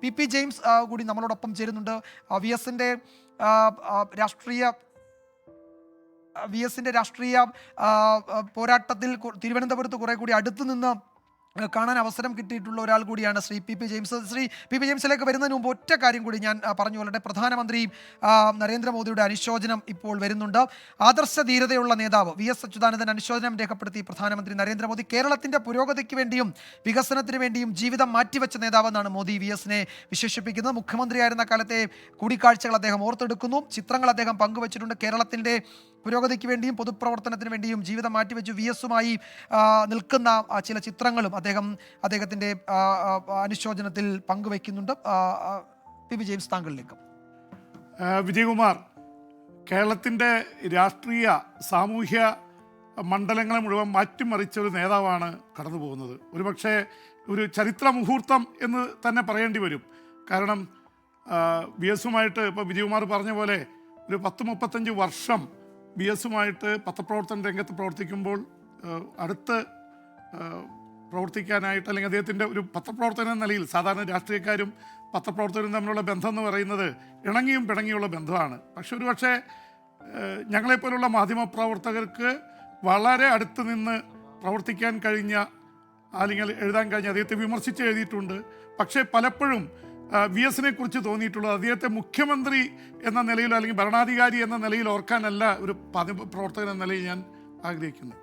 P James കൂടി നമ്മളോടൊപ്പം ചേരുന്നുണ്ട്. വി എസിൻ്റെ രാഷ്ട്രീയ പോരാട്ടത്തിൽ തിരുവനന്തപുരത്ത് കുറെ കൂടി അടുത്തു നിന്ന് കാണാൻ അവസരം കിട്ടിയിട്ടുള്ള ഒരാൾ കൂടിയാണ് Shri P James. Shri P ജെയിംസിലേക്ക് വരുന്നതിന് മുമ്പ് ഒറ്റ കാര്യം കൂടി ഞാൻ പറഞ്ഞു കൊള്ളട്ടെ. പ്രധാനമന്ത്രി നരേന്ദ്രമോദിയുടെ അനുശോചനം ഇപ്പോൾ വരുന്നുണ്ട്. ആദർശ ധീരതയുള്ള നേതാവ് വി എസ് അച്യുതാനന്ദൻ അനുശോചനം രേഖപ്പെടുത്തി പ്രധാനമന്ത്രി നരേന്ദ്രമോദി. കേരളത്തിൻ്റെ പുരോഗതിക്ക് വേണ്ടിയും വികസനത്തിന് വേണ്ടിയും ജീവിതം മാറ്റിവെച്ച നേതാവെന്നാണ് മോദി വി എസിനെ വിശേഷിപ്പിക്കുന്നത്. മുഖ്യമന്ത്രിയായിരുന്ന കാലത്തെ കൂടിക്കാഴ്ചകൾ അദ്ദേഹം ഓർത്തെടുക്കുന്നു. ചിത്രങ്ങൾ അദ്ദേഹം പങ്കുവച്ചിട്ടുണ്ട്. കേരളത്തിൻ്റെ പുരോഗതിക്ക് വേണ്ടിയും പൊതുപ്രവർത്തനത്തിന് വേണ്ടിയും ജീവിതം മാറ്റിവെച്ചു വി എസുമായി നിൽക്കുന്ന ചില ചിത്രങ്ങളും അദ്ദേഹത്തിൻ്റെ അനുശോചനത്തിൽ പങ്കുവയ്ക്കുന്നുണ്ട്. പി ജെയിംസ്, താങ്കളിലേക്ക്. വിജയകുമാർ, കേരളത്തിൻ്റെ രാഷ്ട്രീയ സാമൂഹ്യ മണ്ഡലങ്ങളെ മുഴുവൻ മാറ്റിമറിച്ച ഒരു നേതാവാണ് കടന്നു പോകുന്നത്. ഒരുപക്ഷെ ഒരു ചരിത്ര മുഹൂർത്തം എന്ന് തന്നെ പറയേണ്ടി വരും. കാരണം ബി എസുമായിട്ട് ഇപ്പോൾ വിജയകുമാർ പറഞ്ഞ പോലെ ഒരു 30-35 വർഷം ബി എസുമായിട്ട് പത്രപ്രവർത്തന രംഗത്ത് പ്രവർത്തിക്കുമ്പോൾ അടുത്ത് പ്രവർത്തിക്കാനായിട്ട്, അല്ലെങ്കിൽ അദ്ദേഹത്തിൻ്റെ ഒരു പത്രപ്രവർത്തന നിലയിൽ, സാധാരണ രാഷ്ട്രീയക്കാരും പത്രപ്രവർത്തകരും തമ്മിലുള്ള ബന്ധം എന്ന് പറയുന്നത് ഇണങ്ങിയും പിണങ്ങിയുള്ള ബന്ധമാണ്. പക്ഷെ ഒരുപക്ഷെ ഞങ്ങളെപ്പോലുള്ള മാധ്യമപ്രവർത്തകർക്ക് വളരെ അടുത്ത് നിന്ന് പ്രവർത്തിക്കാൻ കഴിഞ്ഞ, അല്ലെങ്കിൽ എഴുതാൻ കഴിഞ്ഞ, അദ്ദേഹത്തെ വിമർശിച്ച് എഴുതിയിട്ടുണ്ട്. പക്ഷേ പലപ്പോഴും വി എസിനെ കുറിച്ച് തോന്നിയിട്ടുള്ളത് അദ്ദേഹത്തെ മുഖ്യമന്ത്രി എന്ന നിലയിലോ അല്ലെങ്കിൽ ഭരണാധികാരി എന്ന നിലയിൽ ഓർക്കാനല്ല ഒരു പ്രവർത്തകൻ എന്ന നിലയിൽ ഞാൻ ആഗ്രഹിക്കുന്നു.